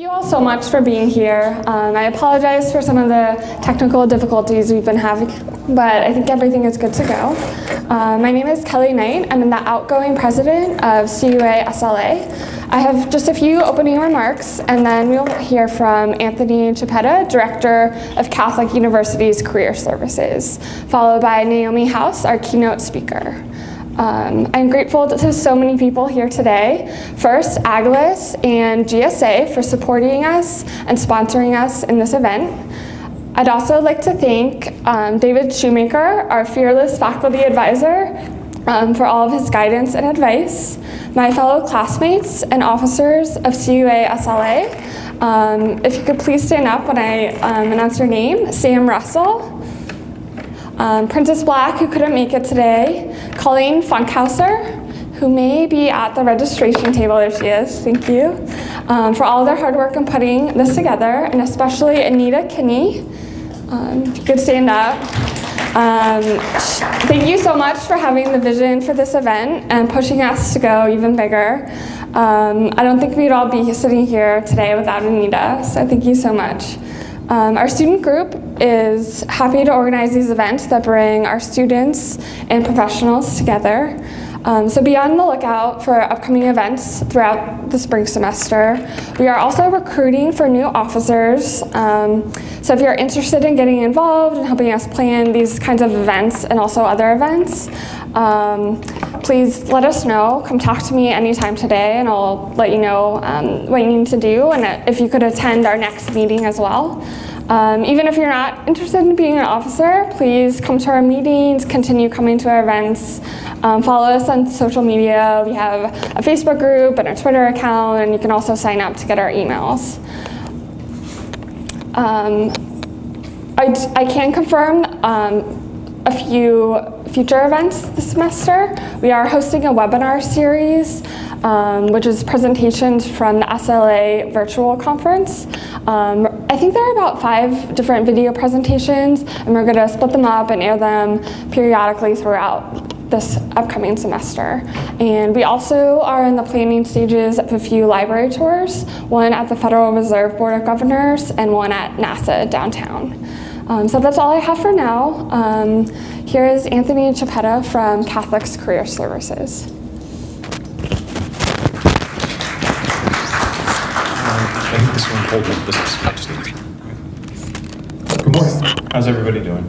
Thank you all so much for being here. I apologize for some of the technical difficulties we've been having, but I think everything is good to go. My name is Kelly Knight. I'm the outgoing president of CUA SLA. I have just a few opening remarks, and then we'll hear from Anthony Chapetta, Director of Catholic University's Career Services, followed by Naomi House, our keynote speaker. I'm grateful to so many people here today. First, Agilus and GSA for supporting us and sponsoring us in this event. I'd also like to thank David Shoemaker, our fearless faculty advisor, for all of his guidance and advice, my fellow classmates and officers of CUA SLA. If you could please stand up when I announce your name. Sam Russell. Princess Black, who couldn't make it today, Colleen Funkhauser, who may be at the registration table. There she is, thank you, for all their hard work in putting this together, and especially Anita Kinney. If you could stand up. Thank you so much for having the vision for this event and pushing us to go even bigger. I don't think we'd all be sitting here today without Anita, so thank you so much. Our student group is happy to organize these events that bring our students and professionals together. So be on the lookout for upcoming events throughout the spring semester. We are also recruiting for new officers. So if you're interested in getting involved and helping us plan these kinds of events and also other events, please let us know. Come talk to me anytime today, and I'll let you know what you need to do, and if you could attend our next meeting as well. Even if you're not interested in being an officer, please come to our meetings, continue coming to our events, follow us on social media. We have a Facebook group and a Twitter account, and you can also sign up to get our emails. I can confirm a few future events this semester. We are hosting a webinar series, which is presentations from the SLA virtual conference. I think there are about 5 different video presentations, and we're going to split them up and air them periodically throughout this upcoming semester. And we also are in the planning stages of a few library tours, one at the Federal Reserve Board of Governors and one at NASA downtown. So that's all I have for now. Here is Anthony Chapetta from Catholic's Career Services. I think this one hold up. This is I just need to. Good morning. How's everybody doing?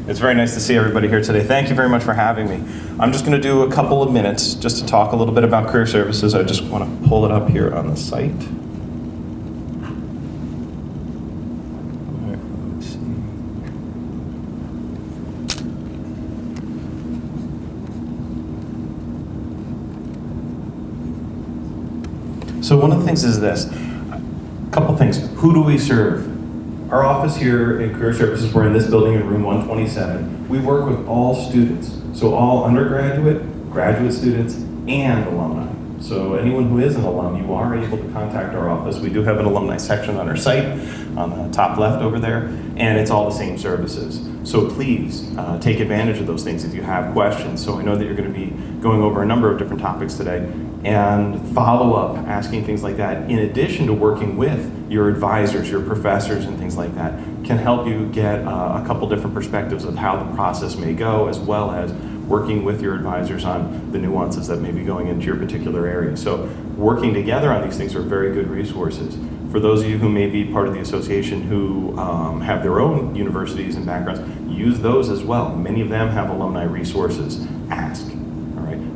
It's very nice to see everybody here today. Thank you very much for having me. I'm just going to do a couple of minutes just to talk a little bit about career services. I just want to pull it up here on the site. Let's see. So one of the things is this. Couple things. Who do we serve? Our office here in Career Services, we're in this building in room 127. We work with all students. So all undergraduate, graduate students, and alumni. So anyone who is an alum, you are able to contact our office. We do have an alumni section on our site, on the top left over there, and it's all the same services. So please take advantage of those things if you have questions. So I know that you're going to be going over a number of different topics today, and follow up, asking things like that, in addition to working with your advisors, your professors, and things like that, can help you get a couple different perspectives of how the process may go, as well as working with your advisors on the nuances that may be going into your particular area. So working together on these things are very good resources. For those of you who may be part of the association who have their own universities and backgrounds, use those as well. Many of them have alumni resources. Ask.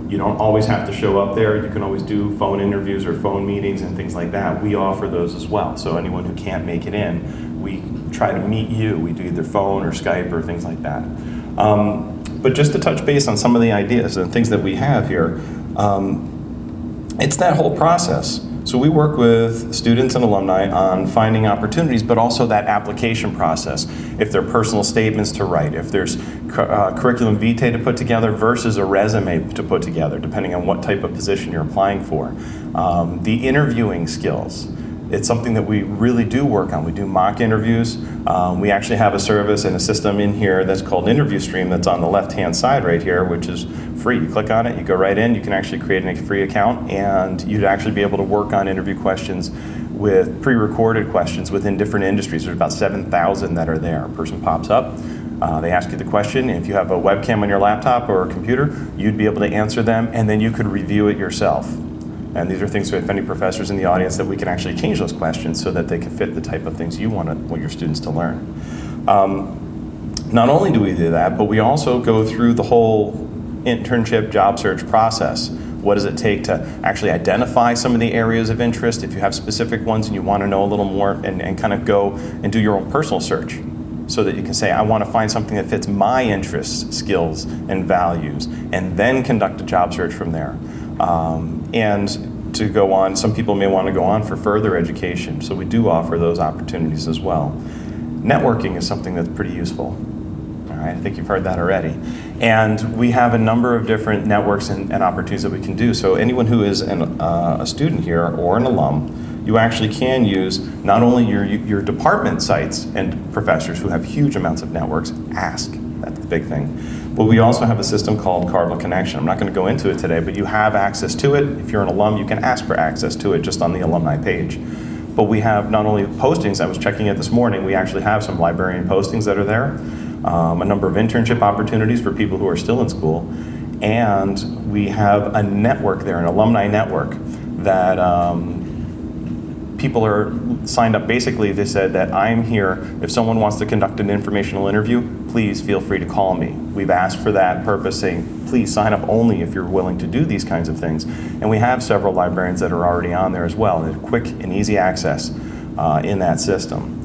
You don't always have to show up there. You can always do phone interviews or phone meetings and things like that. We offer those as well. So anyone who can't make it in, we try to meet you. We do either phone or Skype or things like that. But just to touch base on some of the ideas and things that we have here, it's that whole process. So we work with students and alumni on finding opportunities, but also that application process. If there are personal statements to write, if there's curriculum vitae to put together versus a resume to put together, depending on what type of position you're applying for. The interviewing skills. It's something that we really do work on. We do mock interviews. We actually have a service and a system in here that's called Interview Stream that's on the left-hand side right here, which is free. You click on it, you go right in, you can actually create a free account, and you'd actually be able to work on interview questions with pre-recorded questions within different industries. There's about 7,000 that are there. A person pops up, they ask you the question. If you have a webcam on your laptop or a computer, you'd be able to answer them, and then you could review it yourself. And these are things, if any professors in the audience, that we can actually change those questions so that they can fit the type of things you want your students to learn. Not only do we do that, but we also go through the whole internship job search process. What does it take to actually identify some of the areas of interest? If you have specific ones and you want to know a little more, and kind of go and do your own personal search, so that you can say, I want to find something that fits my interests, skills, and values, and then conduct a job search from there. And to go on, some people may want to go on for further education, so we do offer those opportunities as well. Networking is something that's pretty useful. All right, I think you've heard that already. And we have a number of different networks and opportunities that we can do. So anyone who is a student here or an alum, you actually can use not only your department sites and professors who have huge amounts of networks, ask, that's the big thing. But we also have a system called Cardinal Connection. I'm not going to go into it today, but you have access to it. If you're an alum, you can ask for access to it just on the alumni page. But we have not only postings, I was checking it this morning, we actually have some librarian postings that are there, a number of internship opportunities for people who are still in school, and we have a network there, an alumni network, that people are signed up. Basically, they said that I'm here. If someone wants to conduct an informational interview, please feel free to call me. We've asked for that purpose, saying, please sign up only if you're willing to do these kinds of things. And we have several librarians that are already on there as well. There's quick and easy access in that system.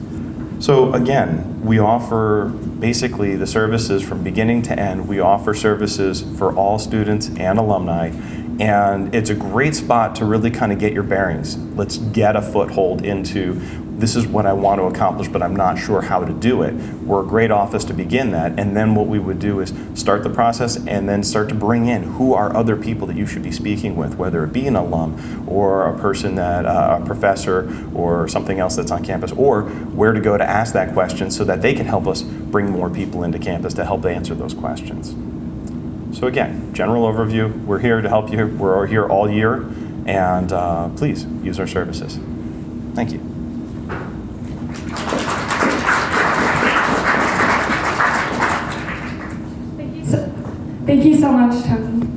So again, we offer basically the services from beginning to end. We offer services for all students and alumni. And it's a great spot to really kind of get your bearings. Let's get a foothold into, this is what I want to accomplish, but I'm not sure how to do it. We're a great office to begin that. And then what we would do is start the process and then start to bring in who are other people that you should be speaking with, whether it be an alum or a person that, a professor or something else that's on campus, or where to go to ask that question so that they can help us bring more people into campus to help answer those questions. So again, general overview, we're here to help you. We're here all year, and please use our services. Thank you. Thank you so much, Tony.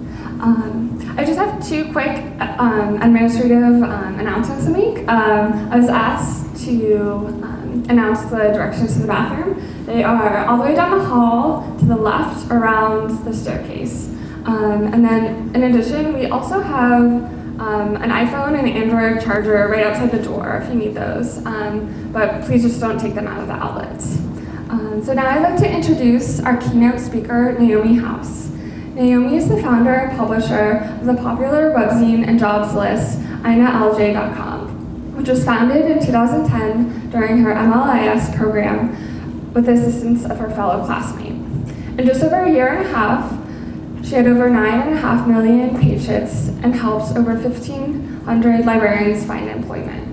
I just have two quick administrative announcements to make. I was asked to announce the directions to the bathroom. They are all the way down the hall to the left around the staircase. And then in addition, we also have an iPhone and Android charger right outside the door if you need those. But please just don't take them out of the outlets. So now I'd like to introduce our keynote speaker, Naomi House. Naomi is the founder and publisher of the popular webzine and jobs list, InaLJ.com, which was founded in 2010 during her MLIS program with the assistance of her fellow classmate. In just over a year and a half, she had over 9.5 million page hits and helped over 1,500 librarians find employment.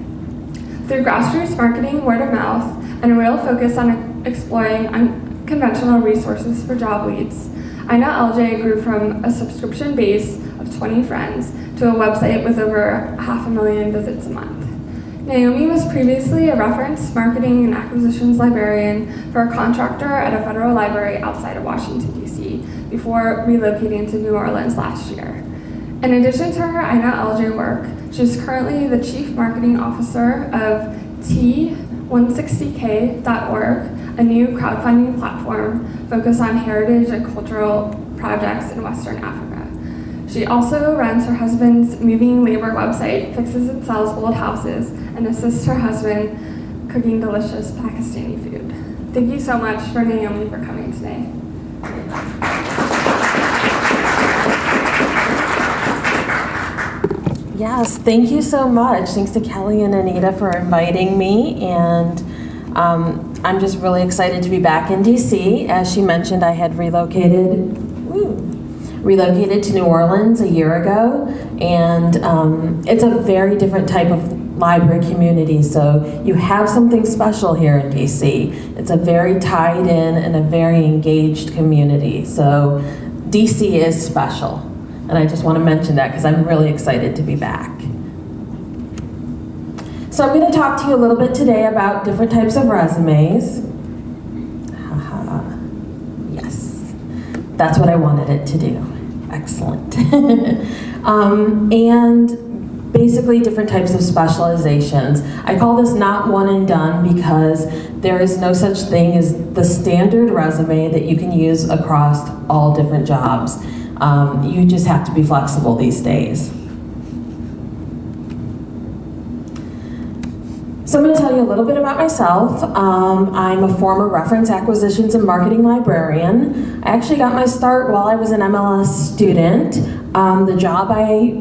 Through grassroots marketing, word of mouth, and a real focus on exploring unconventional resources for job leads, InaLJ grew from a subscription base of 20 friends to a website with over 500,000 visits a month. Naomi was previously a reference marketing and acquisitions librarian for a contractor at a federal library outside of Washington, D.C., before relocating to New Orleans last year. In addition to her InaLJ work, she is currently the Chief Marketing Officer of T160k.org, a new crowdfunding platform focused on heritage and cultural projects in Western Africa. She also runs her husband's moving labor website, fixes and sells old houses, and assists her husband cooking delicious Pakistani food. Thank you so much for Naomi for coming today. Yes, thank you so much. Thanks to Kelly and Anita for inviting me, and I'm just really excited to be back in DC. As she mentioned, I had relocated to New Orleans a year ago, and it's a very different type of library community, so you have something special here in DC. It's a very tied in and a very engaged community, so DC is special, and I just want to mention that because I'm really excited to be back. So I'm going to talk to you a little bit today about different types of resumes. Haha. Yes, that's what I wanted it to do. Excellent. And basically different types of specializations. I call this not one and done because there is no such thing as the standard resume that you can use across all different jobs. You just have to be flexible these days. So I'm going to tell you a little bit about myself. I'm a former reference acquisitions and marketing librarian. I actually got my start while I was an MLS student. The job I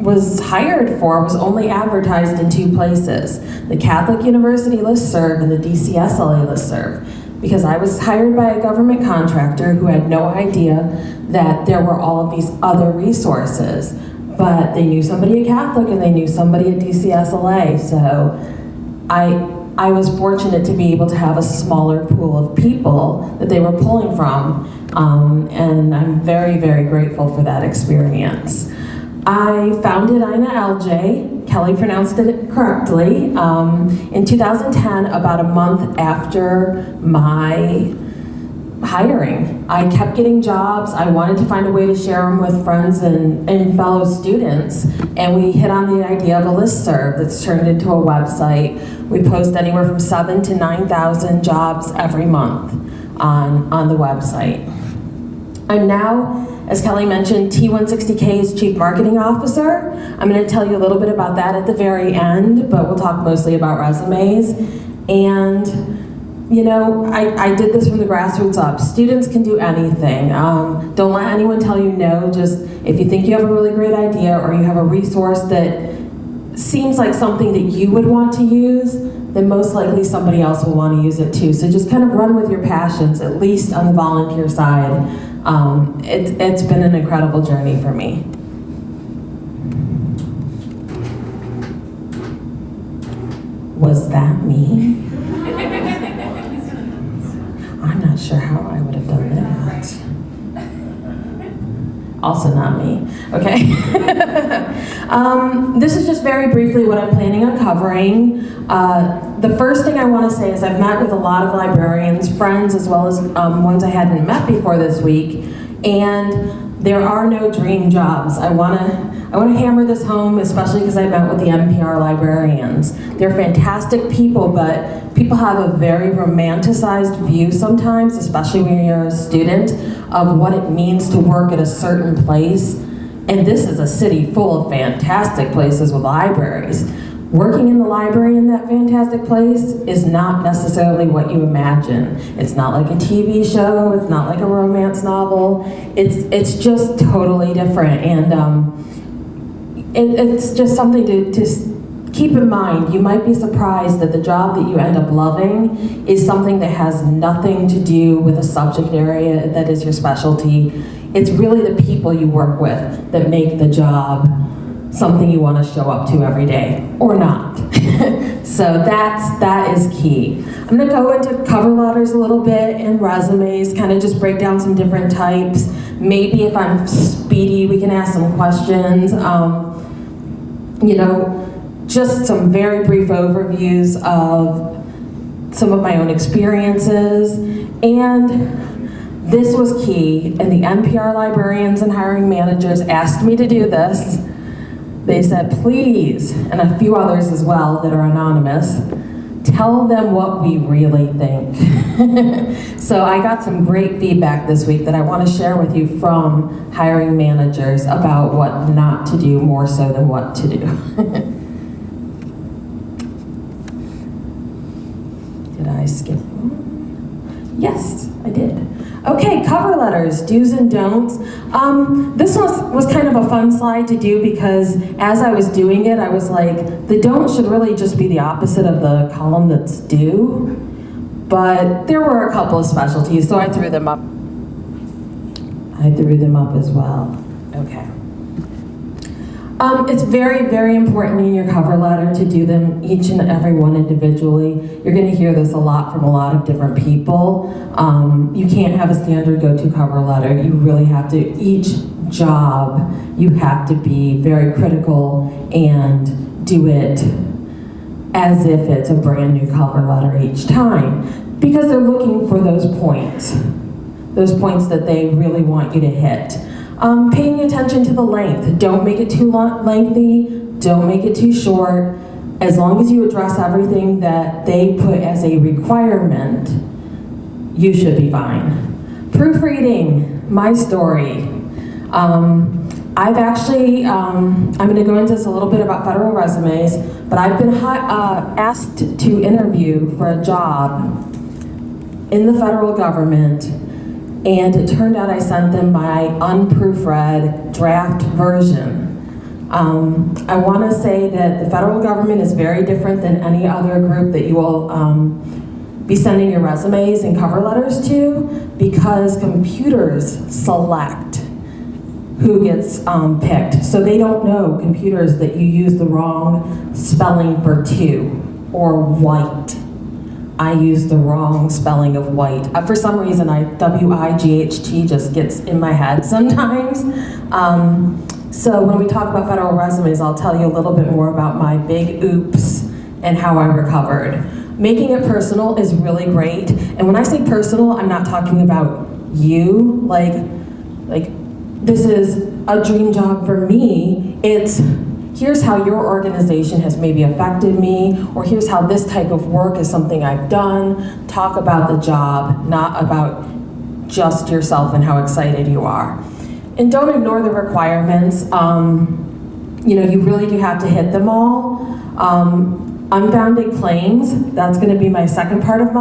was hired for was only advertised in 2 places, the Catholic University listserv and the DC SLA listserv, because I was hired by a government contractor who had no idea that there were all of these other resources. But they knew somebody at Catholic and they knew somebody at DC SLA, so I was fortunate to be able to have a smaller pool of people that they were pulling from, and I'm very, very grateful for that experience. I founded Ina LJ, Kelly pronounced it correctly, in 2010, about a month after my hiring. I kept getting jobs. I wanted to find a way to share them with friends and fellow students, and we hit on the idea of a listserv that's turned into a website. We post anywhere from 7,000 to 9,000 jobs every month on the website. I'm now, as Kelly mentioned, T160K's Chief Marketing Officer. I'm going to tell you a little bit about that at the very end, but we'll talk mostly about resumes. And you know, I did this from the grassroots up. Students can do anything. Don't let anyone tell you no. Just if you think you have a really great idea or you have a resource that seems like something that you would want to use, then most likely somebody else will want to use it too. So just kind of run with your passions, at least on the volunteer side. It's been an incredible journey for me. Was that me? I'm not sure how I would have done that. Also not me. Okay. This is just very briefly what I'm planning on covering. The first thing I want to say is I've met with a lot of librarians, friends, as well as ones I hadn't met before this week, and there are no dream jobs. I want to hammer this home, especially because I met with the NPR librarians. They're fantastic people, but people have a very romanticized view sometimes, especially when you're a student, of what it means to work at a certain place. And this is a city full of fantastic places with libraries. Working in the library in that fantastic place is not necessarily what you imagine. It's not like a TV show, it's not like a romance novel. It's just totally different, and it's just something to keep in mind. You might be surprised that the job that you end up loving is something that has nothing to do with a subject area that is your specialty. It's really the people you work with that make the job something you want to show up to every day, or not. So that is key. I'm going to go into cover letters a little bit and resumes, kind of just break down some different types. Maybe if I'm speedy, we can ask some questions. You know, just some very brief overviews of some of my own experiences. And this was key, and the NPR librarians and hiring managers asked me to do this. They said, please, and a few others as well that are anonymous, tell them what we really think. So I got some great feedback this week that I want to share with you from hiring managers about what not to do more so than what to do. Did I skip? Yes, I did. Okay, cover letters, do's and don'ts. This was kind of a fun slide to do because as I was doing it, I was like, the don't should really just be the opposite of the column that's do. But there were a couple of specialties, so I threw them up. I threw them up as well. Okay. It's very, very important in your cover letter to do them each and every one individually. You're going to hear this a lot from a lot of different people. You can't have a standard go-to cover letter. You really have to, each job, you have to be very critical and do it as if it's a brand new cover letter each time, because they're looking for those points that they really want you to hit. Paying attention to the length. Don't make it too lengthy, don't make it too short. As long as you address everything that they put as a requirement, you should be fine. Proofreading, my story. I've actually, I'm going to go into this a little bit about federal resumes, but I've been asked to interview for a job in the federal government, and it turned out I sent them my unproofread draft version. I want to say that the federal government is very different than any other group that you will be sending your resumes and cover letters to, because computers select who gets picked. So they don't know, computers, that you use the wrong spelling for to, or white. I use the wrong spelling of white. For some reason, W-I-G-H-T just gets in my head sometimes. So when we talk about federal resumes, I'll tell you a little bit more about my big oops and how I recovered. Making it personal is really great. And when I say personal, I'm not talking about you, like this is a dream job for me. It's here's how your organization has maybe affected me, or here's how this type of work is something I've done. Talk about the job, not about just yourself and how excited you are. And don't ignore the requirements. You really do have to hit them all. Unfounded claims, that's gonna be my second part of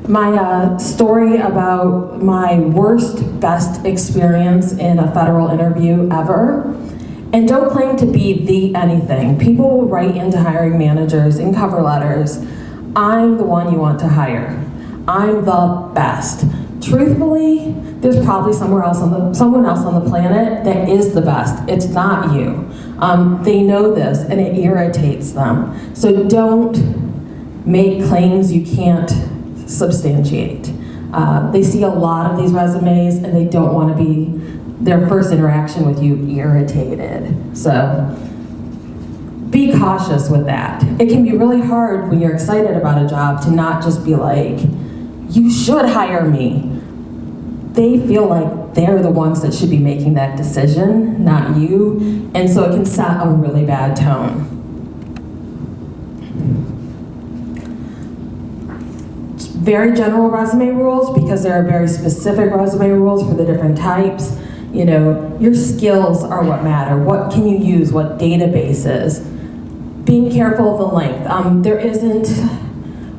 my story about my worst, best experience in a federal interview ever. And don't claim to be the anything. People will write into hiring managers in cover letters, I'm the one you want to hire. I'm the best. Truthfully, there's probably someone else on the planet that is the best. It's not you. They know this and it irritates them. So don't make claims you can't substantiate. They see a lot of these resumes and they don't want to be their first interaction with you irritated. So be cautious with that. It can be really hard when you're excited about a job to not just be like, you should hire me. They feel like they're the ones that should be making that decision, not you. And so it can set a really bad tone. Very general resume rules, because there are very specific resume rules for the different types. Your skills are what matter. What can you use? What databases? Being careful of the length. There isn't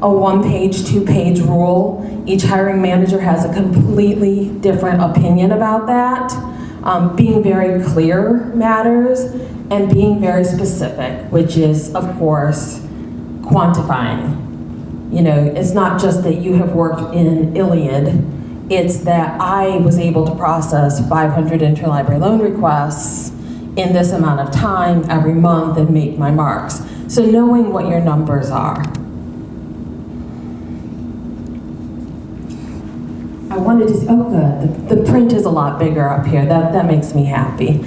a one-page, two-page rule. Each hiring manager has a completely different opinion about that. Being very clear matters, and being very specific, which is, of course, quantifying. It's not just that you have worked in Iliad, it's that I was able to process 500 interlibrary loan requests in this amount of time every month and make my marks. So knowing what your numbers are. I wanted to, oh good, the print is a lot bigger up here. That makes me happy.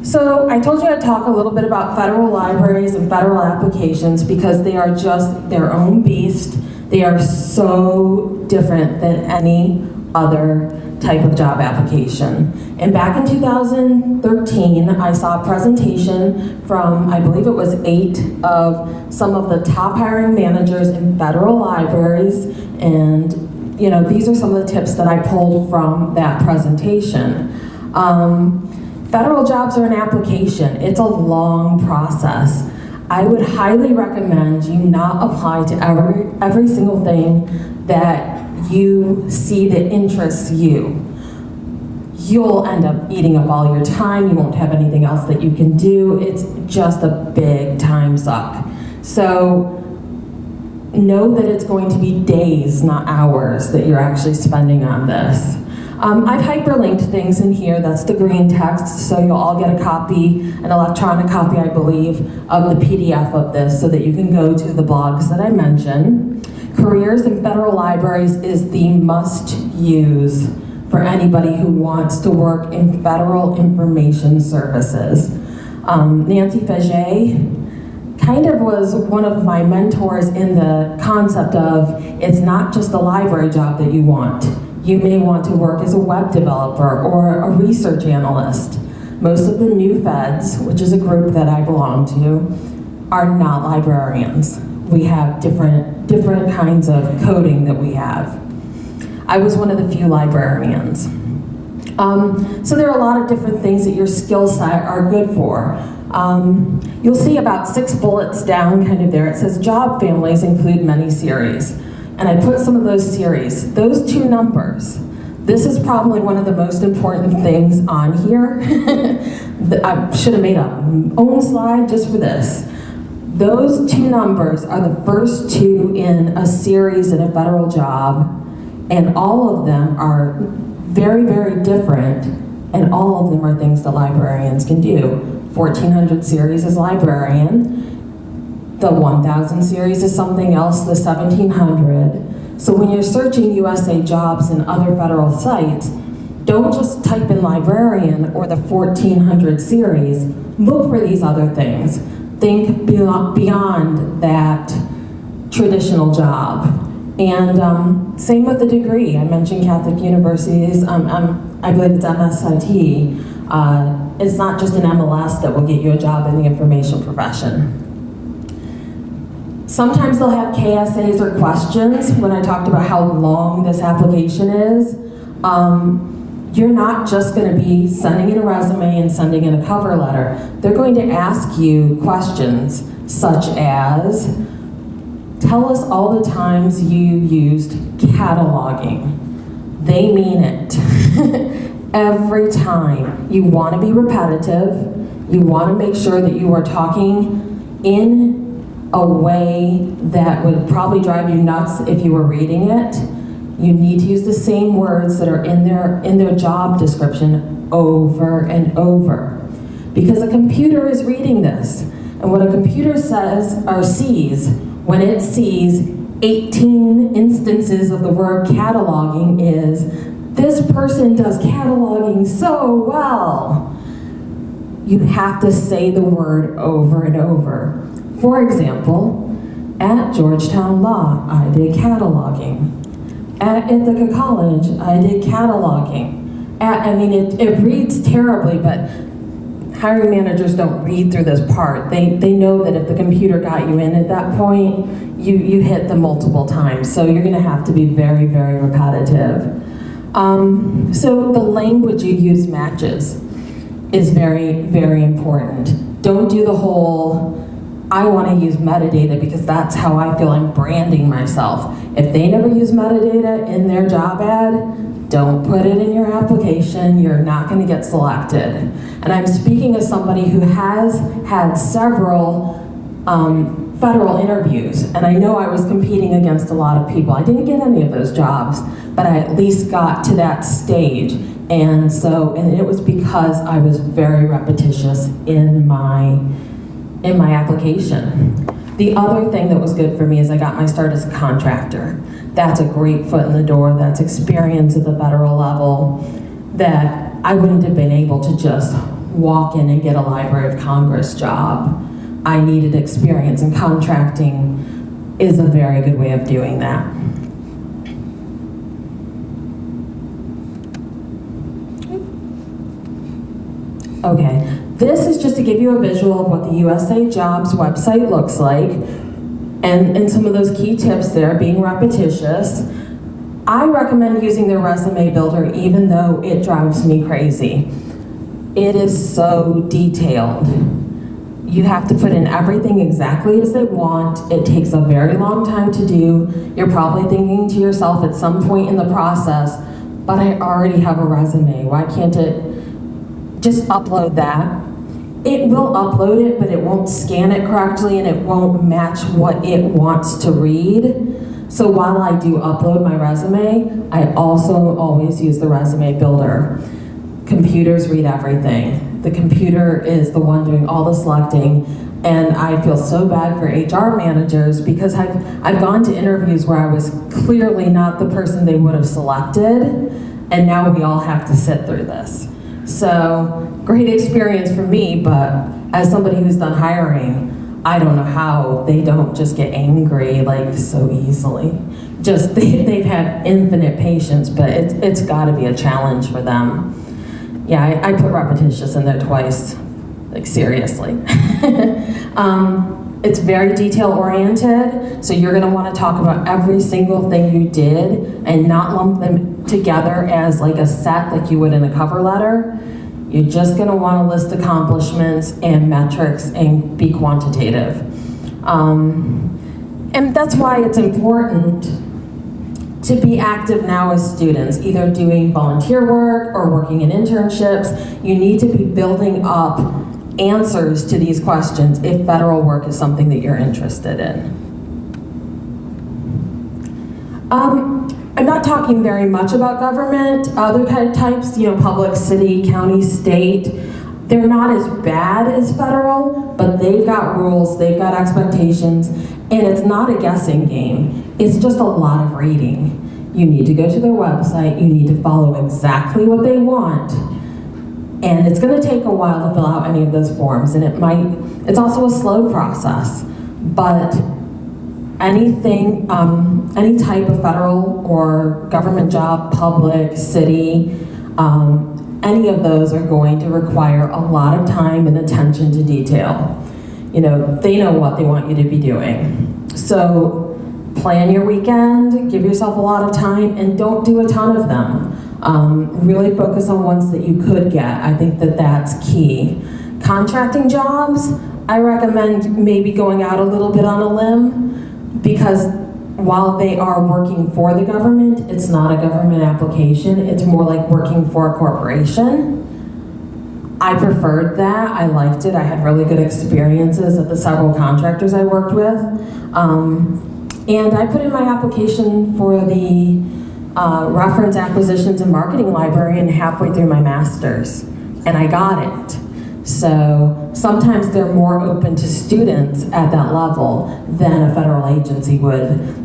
So I told you I'd talk a little bit about federal libraries and federal applications, because they are just their own beast. They are so different than any other type of job application. And back in 2013, I saw a presentation from, I believe it was 8 of some of the top hiring managers in federal libraries. And these are some of the tips that I pulled from that presentation. Federal jobs are an application. It's a long process. I would highly recommend you not apply to every single thing that you see that interests you. You'll end up eating up all your time. You won't have anything else that you can do. It's just a big time suck. So know that it's going to be days, not hours, that you're actually spending on this. I've hyperlinked things in here. That's the green text, so you'll all get a copy, an electronic copy, I believe, of the PDF of this, so that you can go to the blogs that I mentioned. Careers in federal libraries is the must-use for anybody who wants to work in federal information services. Nancy Faget kind of was one of my mentors in the concept of it's not just a library job that you want. You may want to work as a web developer or a research analyst. Most of the new feds, which is a group that I belong to, are not librarians. We have different kinds of coding that we have. I was one of the few librarians. So there are a lot of different things that your skill set are good for. You'll see about 6 bullets down kind of there. It says job families include many series. And I put some of those series, those 2 numbers. This is probably one of the most important things on here. I should have made an own slide just for this. Those 2 numbers are the first 2 in a series in a federal job, and all of them are very, very different, and all of them are things that librarians can do. 1400 series is librarian. The 1000 series is something else, the 1700. So when you're searching USA jobs in other federal sites, don't just type in librarian or the 1400 series, look for these other things. Think beyond that traditional job. And same with the degree. I mentioned Catholic universities, I believe it's MSIT. It's not just an MLS that will get you a job in the information profession. Sometimes they'll have KSAs or questions when I talked about how long this application is. You're not just going to be sending in a resume and sending in a cover letter. They're going to ask you questions such as, tell us all the times you used cataloging. They mean it. Every time. You want to be repetitive. You want to make sure that you are talking in a way that would probably drive you nuts if you were reading it. You need to use the same words that are in their job description over and over. Because a computer is reading this. And what a computer says or sees, when it sees 18 instances of the word cataloging, is this person does cataloging so well. You have to say the word over and over. For example, at Georgetown Law, I did cataloging. At Ithaca College, I did cataloging. It reads terribly, but hiring managers don't read through this part. They know that if the computer got you in at that point, you hit them multiple times. So you're gonna have to be very, very repetitive. So the language you use matches is very, very important. Don't do the whole, I want to use metadata because that's how I feel I'm branding myself. If they never use metadata in their job ad, don't put it in your application. You're not going to get selected. And I'm speaking as somebody who has had several federal interviews, and I know I was competing against a lot of people. I didn't get any of those jobs, but I at least got to that stage. And it was because I was very repetitious in my application. The other thing that was good for me is I got my start as a contractor. That's a great foot in the door. That's experience at the federal level that I wouldn't have been able to just walk in and get a Library of Congress job. I needed experience, and contracting is a very good way of doing that. Okay, this is just to give you a visual of what the USA Jobs website looks like, and some of those key tips there, being repetitious. I recommend using their resume builder even though it drives me crazy. It is so detailed. You have to put in everything exactly as they want. It takes a very long time to do. You're probably thinking to yourself at some point in the process, but I already have a resume. Why can't it just upload that? It will upload it, but it won't scan it correctly and it won't match what it wants to read. So while I do upload my resume, I also always use the resume builder. Computers read everything. The computer is the one doing all the selecting, and I feel so bad for HR managers because I've gone to interviews where I was clearly not the person they would have selected, and now we all have to sit through this. So great experience for me, but as somebody who's done hiring, I don't know how they don't just get angry like so easily. Just they've had infinite patience, but it's got to be a challenge for them. Yeah, I put repetitious in there twice, like seriously. It's very detail oriented, so you're gonna wanna talk about every single thing you did and not lump them together as like a set like you would in a cover letter. You're just gonna wanna list accomplishments and metrics and be quantitative. And that's why it's important to be active now as students, either doing volunteer work or working in internships. You need to be building up answers to these questions if federal work is something that you're interested in. I'm not talking very much about government. Other kind of types, public, city, county, state, they're not as bad as federal, but they've got rules, they've got expectations, and it's not a guessing game. It's just a lot of reading. You need to go to their website, you need to follow exactly what they want, and it's going to take a while to fill out any of those forms, and it's also a slow process, but anything, any type of federal or government job, public, city, any of those are going to require a lot of time and attention to detail. They know what they want you to be doing. So plan your weekend, give yourself a lot of time, and don't do a ton of them. Really focus on ones that you could get. I think that that's key. Contracting jobs, I recommend maybe going out a little bit on a limb, because while they are working for the government, it's not a government application. It's more like working for a corporation. I preferred that. I liked it. I had really good experiences at the several contractors I worked with. And I put in my application for the reference acquisitions and marketing librarian halfway through my master's, and I got it. So sometimes they're more open to students at that level than a federal agency would,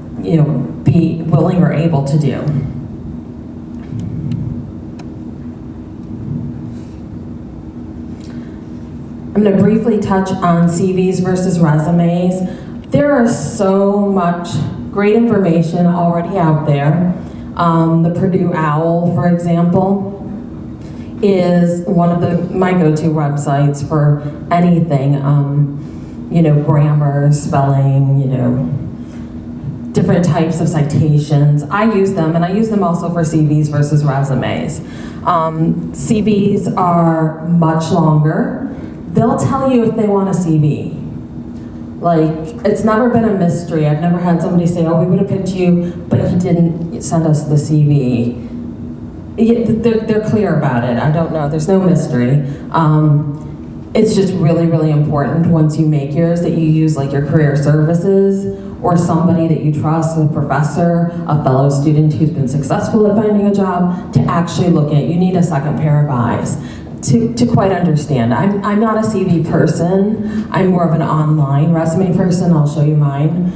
be willing or able to do. I'm going to briefly touch on CVs versus resumes. There is so much great information already out there. The Purdue OWL, for example, is one of my go-to websites for anything, grammar, spelling, different types of citations. I use them, and I use them also for CVs versus resumes. CVs are much longer. They'll tell you if they want a CV. Like, it's never been a mystery. I've never had somebody say, oh, we would have picked you, but you didn't send us the CV. They're clear about it. I don't know. There's no mystery. It's just really, really important once you make yours that you use like your career services or somebody that you trust, a professor, a fellow student who's been successful at finding a job, to actually look at it. You need a second pair of eyes to quite understand. I'm not a CV person. I'm more of an online resume person. I'll show you mine.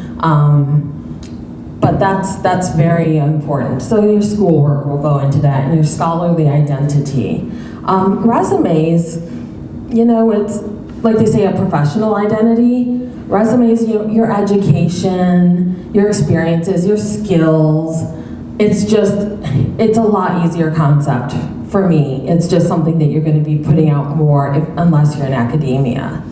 But that's very important. So your schoolwork will go into that, and your scholarly identity. Resumes, it's like they say, a professional identity. Resumes, your education, your experiences, your skills. It's a lot easier concept for me. It's just something that you're going to be putting out more unless you're in academia.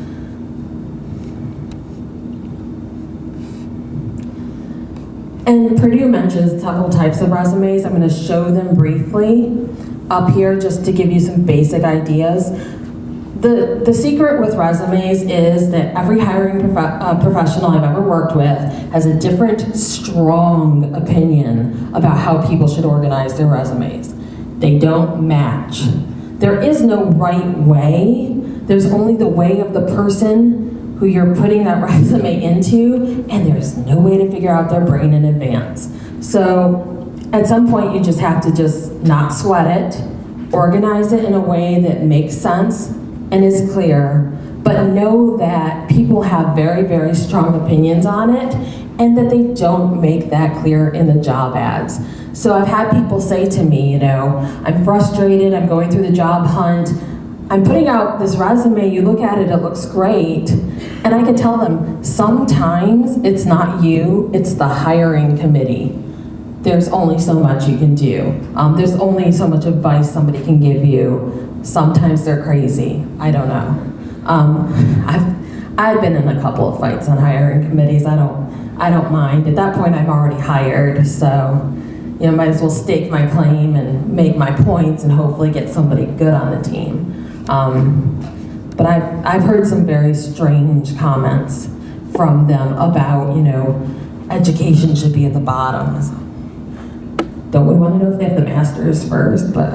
And Purdue mentions several types of resumes. I'm going to show them briefly up here just to give you some basic ideas. The secret with resumes is that every hiring professional I've ever worked with has a different, strong opinion about how people should organize their resumes. They don't match. There is no right way. There's only the way of the person who you're putting that resume into, and there's no way to figure out their brain in advance. So at some point, you just have to just not sweat it, organize it in a way that makes sense and is clear, but know that people have very, very strong opinions on it, and that they don't make that clear in the job ads. So I've had people say to me, I'm frustrated, I'm going through the job hunt, I'm putting out this resume, you look at it, it looks great. And I can tell them, sometimes it's not you, it's the hiring committee. There's only so much you can do. There's only so much advice somebody can give you. Sometimes they're crazy, I don't know. I've been in a couple of fights on hiring committees. I don't mind. At that point, I'm already hired, so might as well stake my claim and make my points and hopefully get somebody good on the team. But I've heard some very strange comments from them about, education should be at the bottom. Don't we want to know if they have the master's first? But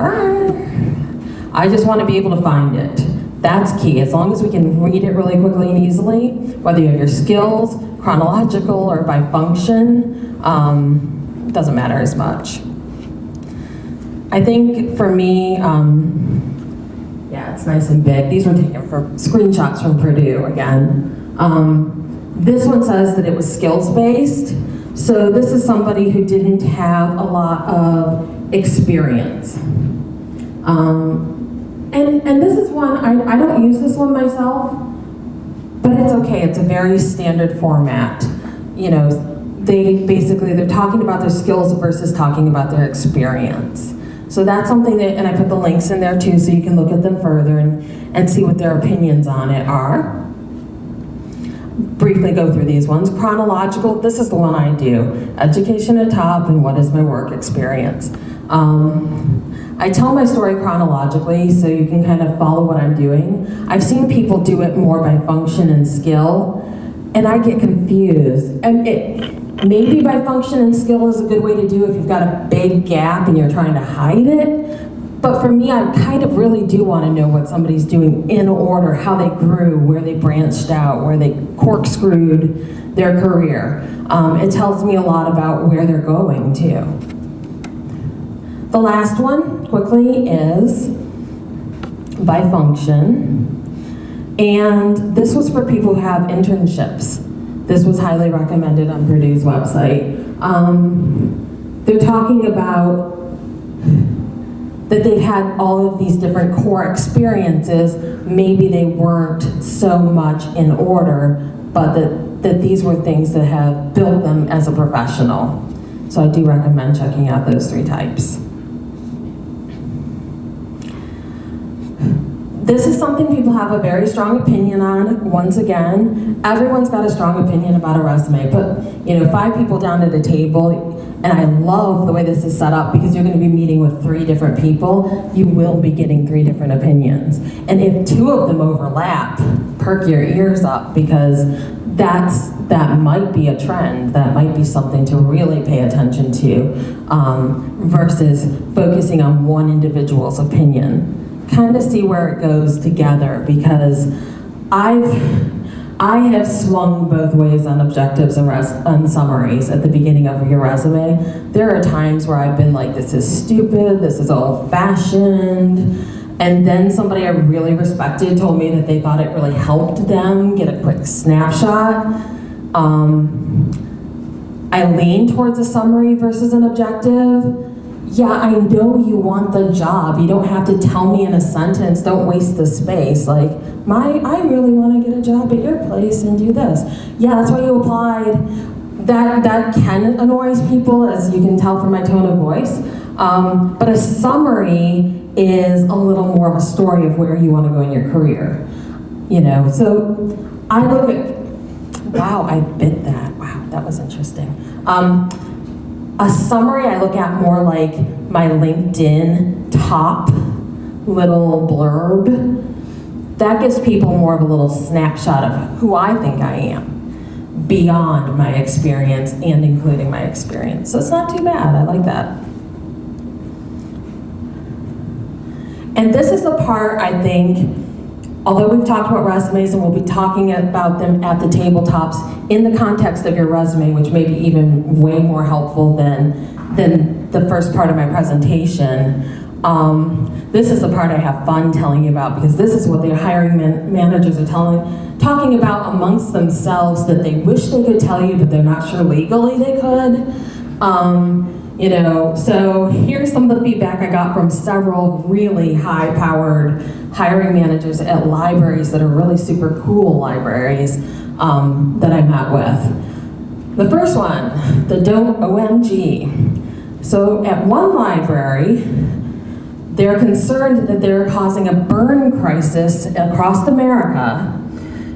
I just want to be able to find it. That's key. As long as we can read it really quickly and easily, whether you have your skills, chronological or by function, it doesn't matter as much. I think for me, yeah, it's nice and big. These were taken from screenshots from Purdue again. This one says that it was skills-based. So this is somebody who didn't have a lot of experience. And this is one, I don't use this one myself, but it's okay. It's a very standard format. They're talking about their skills versus talking about their experience. So that's something that, and I put the links in there too so you can look at them further and see what their opinions on it are. Briefly go through these ones. Chronological, this is the one I do. Education at top and what is my work experience. I tell my story chronologically so you can kind of follow what I'm doing. I've seen people do it more by function and skill, and I get confused. And maybe by function and skill is a good way to do if you've got a big gap and you're trying to hide it. But for me, I kind of really do want to know what somebody's doing in order, how they grew, where they branched out, where they corkscrewed their career. It tells me a lot about where they're going to. The last one, quickly, is by function. And this was for people who have internships. This was highly recommended on Purdue's website. They're talking about that they've had all of these different core experiences. Maybe they weren't so much in order, but that these were things that have built them as a professional. So I do recommend checking out those 3 types. This is something people have a very strong opinion on. Once again, everyone's got a strong opinion about a resume, but 5 people down at a table, and I love the way this is set up because you're going to be meeting with 3 different people. You will be getting 3 different opinions. And if 2 of them overlap, perk your ears up because that might be a trend. That might be something to really pay attention to versus focusing on one individual's opinion. Kind of see where it goes together because I have swung both ways on objectives and summaries at the beginning of your resume. There are times where I've been like, this is stupid, this is old-fashioned, and then somebody I really respected told me that they thought it really helped them get a quick snapshot. I lean towards a summary versus an objective. Yeah, I know you want the job. You don't have to tell me in a sentence, don't waste the space. Like, I really want to get a job at your place and do this. Yeah, that's why you applied. That can annoy people, as you can tell from my tone of voice. But a summary is a little more of a story of where you want to go in your career. So I look at, wow, I bit that. Wow, that was interesting. A summary I look at more like my LinkedIn top little blurb. That gives people more of a little snapshot of who I think I am beyond my experience and including my experience. So it's not too bad, I like that. And this is the part I think, although we've talked about resumes and we'll be talking about them at the tabletops in the context of your resume, which may be even way more helpful than the first part of my presentation, this is the part I have fun telling you about because this is what the hiring managers are talking about amongst themselves that they wish they could tell you, but they're not sure legally they could. So here's some of the feedback I got from several really high-powered hiring managers at libraries that are really super cool libraries that I met with. The first one, the don't OMG. So at one library, they're concerned that they're causing a burn crisis across America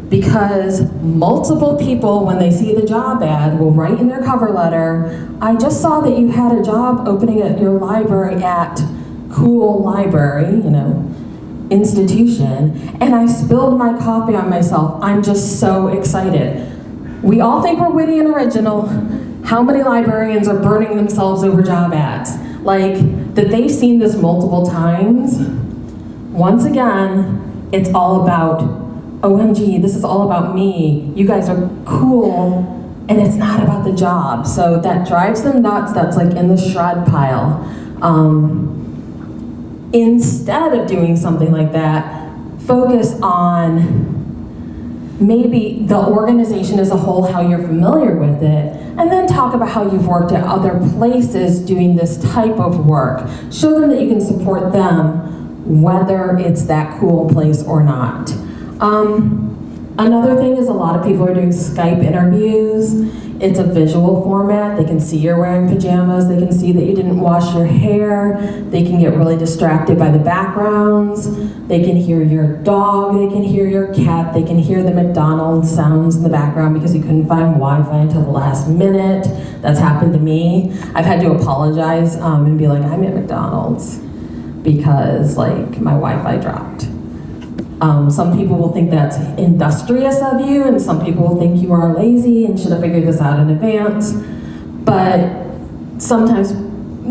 because multiple people, when they see the job ad, will write in their cover letter, I just saw that you had a job opening at your library at cool library, institution, and I spilled my coffee on myself. I'm just so excited. We all think we're witty and original. How many librarians are burning themselves over job ads? Like, that they've seen this multiple times. Once again, it's all about, OMG, this is all about me. You guys are cool, and it's not about the job. So that drives them nuts. That's like in the shred pile. Instead of doing something like that, focus on maybe the organization as a whole, how you're familiar with it, and then talk about how you've worked at other places doing this type of work. Show them that you can support them, whether it's that cool place or not. Another thing is a lot of people are doing Skype interviews. It's a visual format. They can see you're wearing pajamas. They can see that you didn't wash your hair. They can get really distracted by the backgrounds. They can hear your dog. They can hear your cat. They can hear the McDonald's sounds in the background because you couldn't find Wi-Fi until the last minute. That's happened to me. I've had to apologize and be like, I'm at McDonald's because like my Wi-Fi dropped. Some people will think that's industrious of you, and some people will think you are lazy and should have figured this out in advance. But sometimes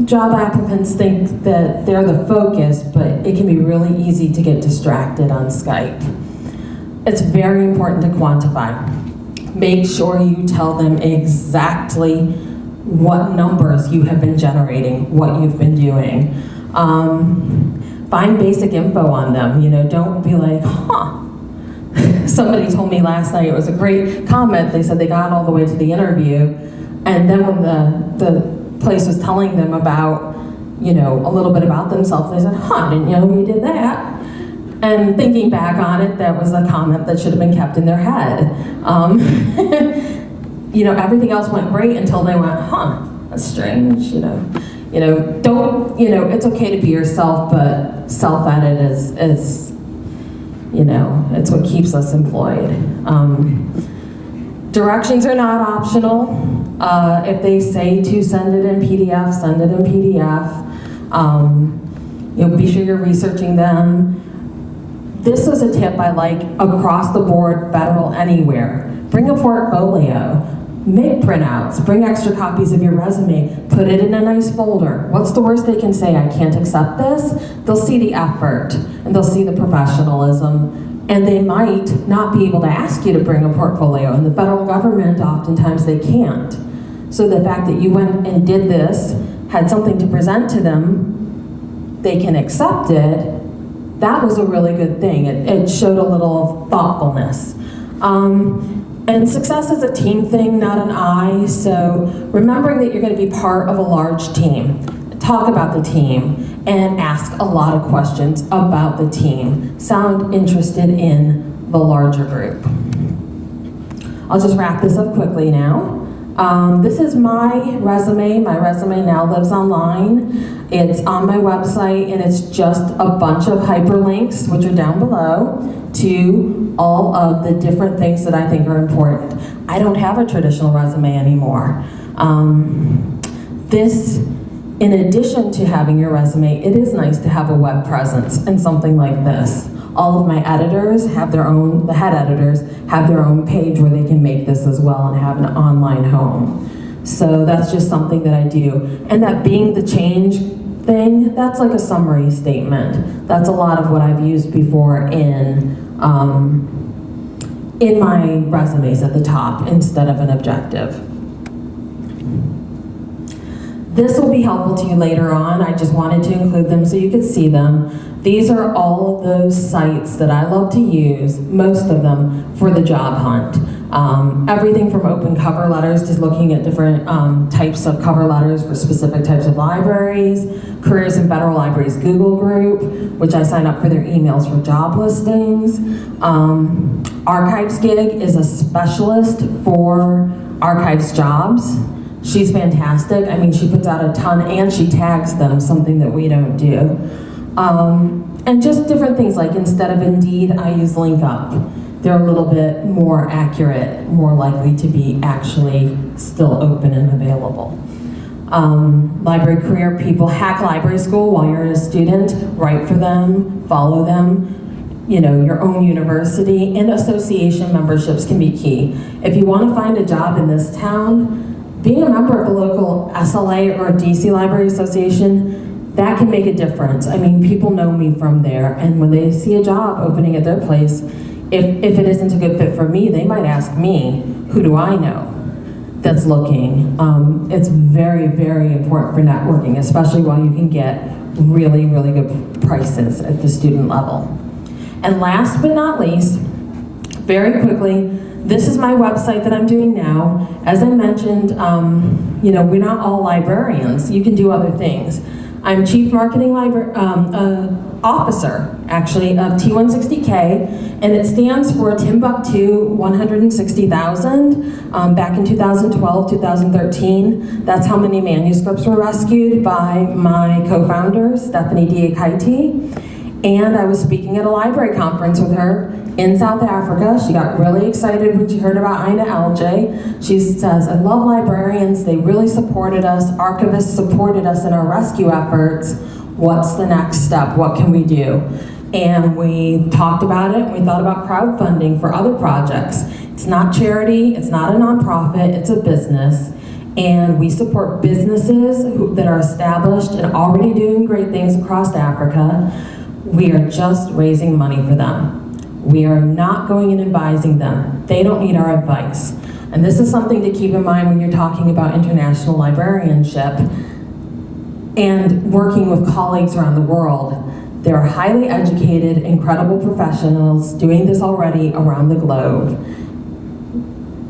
job applicants think that they're the focus, but it can be really easy to get distracted on Skype. It's very important to quantify. Make sure you tell them exactly what numbers you have been generating, what you've been doing. Find basic info on them, don't be like, Somebody told me last night, it was a great comment, they said they got all the way to the interview, and then when the place was telling them about, a little bit about themselves, they said, I didn't know you did that. And thinking back on it, that was a comment that should have been kept in their head. Everything else went great until they went, that's strange, don't, it's okay to be yourself, but self-edit is it's what keeps us employed. Directions are not optional. If they say to send it in PDF, send it in PDF. Be sure you're researching them. This is a tip I like across the board, federal, anywhere. Bring a portfolio. Make printouts, bring extra copies of your resume, put it in a nice folder. What's the worst they can say? I can't accept this. They'll see the effort and they'll see the professionalism, and they might not be able to ask you to bring a portfolio. In the federal government, oftentimes they can't. So the fact that you went and did this, had something to present to them, they can accept it, that was a really good thing. It showed a little thoughtfulness. And success is a team thing, not an I, so remembering that you're going to be part of a large team. Talk about the team and ask a lot of questions about the team. Sound interested in the larger group. I'll just wrap this up quickly now. This is my resume. My resume now lives online. It's on my website, and it's just a bunch of hyperlinks, which are down below, to all of the different things that I think are important. I don't have a traditional resume anymore. In addition to having your resume, it is nice to have a web presence and something like this. All of my editors have their own, the head editors have their own page where they can make this as well and have an online home. So that's just something that I do. And that being the change thing, that's like a summary statement. That's a lot of what I've used before in my resumes at the top instead of an objective. This will be helpful to you later on. I just wanted to include them so you could see them. These are all of those sites that I love to use, most of them, for the job hunt. Everything from open cover letters to looking at different types of cover letters for specific types of libraries, Careers in Federal Libraries Google group, which I sign up for their emails for job listings. Archives Gig is a specialist for archives jobs. She's fantastic. I mean, she puts out a ton and she tags them, something that we don't do. And just different things, like instead of Indeed, I use LinkUp. They're a little bit more accurate, more likely to be actually still open and available. Library career people, hack library school while you're a student, write for them, follow them. You know, your own university and association memberships can be key. If you want to find a job in this town, being a member of a local SLA or a DC Library Association, that can make a difference. I mean, people know me from there, and when they see a job opening at their place, if it isn't a good fit for me, they might ask me, who do I know that's looking? It's very, very important for networking, especially while you can get really, really good prices at the student level. And last but not least, very quickly, this is my website that I'm doing now. As I mentioned, you know, we're not all librarians. You can do other things. I'm Chief Marketing Officer, actually, of T160K, and it stands for Timbuktu 160,000. Back in 2012, 2013, that's how many manuscripts were rescued by my co-founder, Stephanie Diakaiti. And I was speaking at a library conference with her in South Africa. She got really excited when she heard about Ina LJ. She says, I love librarians. They really supported us. Archivists supported us in our rescue efforts. What's the next step? What can we do? And we talked about it. We thought about crowdfunding for other projects. It's not charity. It's not a nonprofit. It's a business. And we support businesses that are established and already doing great things across Africa. We are just raising money for them. We are not going and advising them. They don't need our advice. And this is something to keep in mind when you're talking about international librarianship and working with colleagues around the world. There are highly educated, incredible professionals doing this already around the globe.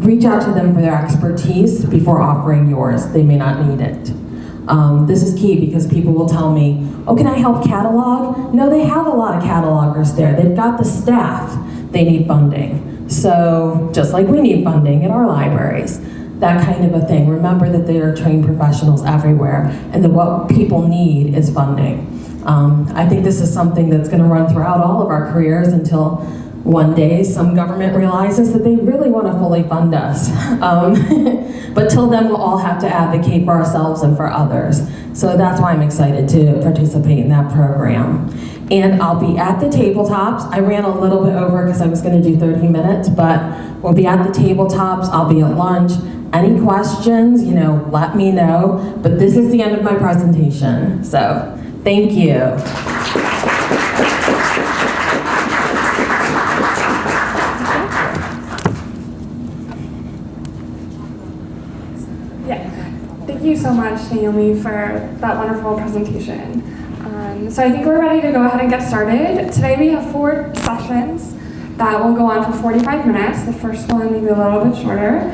Reach out to them for their expertise before offering yours. They may not need it. This is key because people will tell me, oh, can I help catalog? No, they have a lot of catalogers there. They've got the staff. They need funding. So just like we need funding in our libraries, that kind of a thing. Remember that there are trained professionals everywhere and that what people need is funding. I think this is something that's going to run throughout all of our careers until one day some government realizes that they really want to fully fund us. But till then, we'll all have to advocate for ourselves and for others. So that's why I'm excited to participate in that program. And I'll be at the tabletops. I ran a little bit over because I was going to do 30 minutes, but we'll be at the tabletops. I'll be at lunch. Any questions, you know, let me know. But this is the end of my presentation. So thank you. Thank you so much, Naomi, for that wonderful presentation. So I think we're ready to go ahead and get started. Today we have 4 sessions that will go on for 45 minutes. The first one will be a little bit shorter.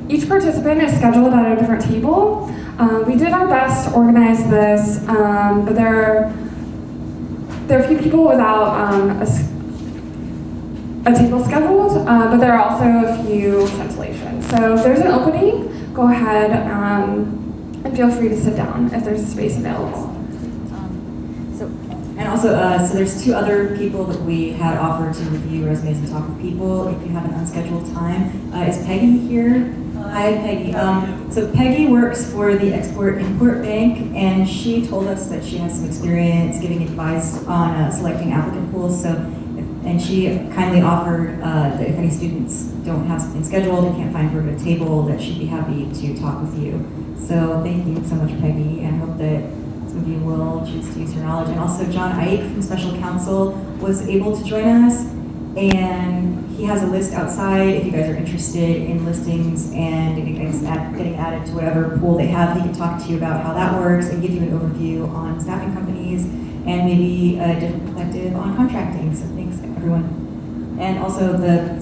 Each participant is scheduled at a different table. We did our best to organize this, but there are a few people without a table scheduled, but there are also a few cancellations. So if there's an opening, go ahead and feel free to sit down if there's a space available. So there's 2 other people that we had offered to review resumes and talk with people if you have an unscheduled time. Is Peggy here? Hi, Peggy. So Peggy works for the Export-Import Bank, and she told us that she has some experience giving advice on selecting applicant pools. And she kindly offered that if any students don't have something scheduled and can't find her at a table, that she'd be happy to talk with you. So thank you so much, Peggy, and hope that some of you will choose to use your knowledge. And also John Ike from Special Counsel was able to join us, and he has a list outside if you guys are interested in listings and getting added to whatever pool they have. He can talk to you about how that works and give you an overview on staffing companies and maybe a different perspective on contracting. So thanks, everyone. And also the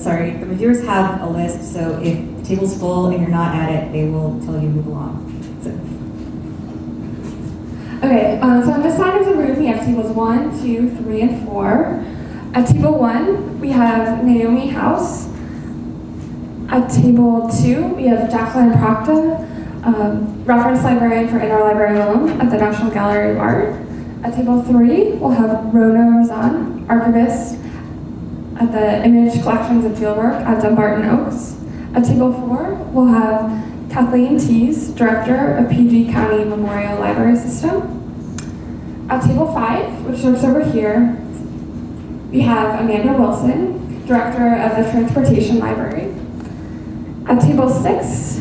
reviewers have a list, so if the table's full and you're not at it, they will tell you to move along. So, Okay, so on this side of the room, we have tables 1, 2, 3, and 4. At table 1, we have Naomi House. At table 2, we have Jacqueline Proctor, reference librarian for Interlibrary Loan at the National Gallery of Art. At table 3, we'll have Rona Rozan, archivist at the Image Collections and Fieldwork at Dumbarton Oaks. At table 4, we'll have Kathleen Tees, director of PG County Memorial Library System. At table 5, which looks over here, we have Amanda Wilson, director of the Transportation Library. At table 6,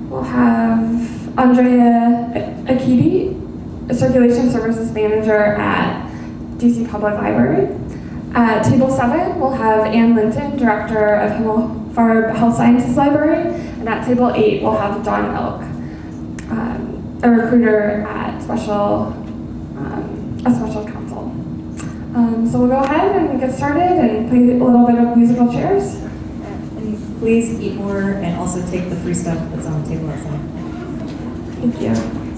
we'll have Andrea Akiti, a circulation services manager at DC Public Library. At table 7, we'll have Ann Linton, director of Himmelfarb Health Sciences Library. And at table 8, we'll have John Elk, a recruiter at a special counsel. So we'll go ahead and get started and play a little bit of musical chairs. and please eat more and also take the free stuff that's on the table outside. Thank you.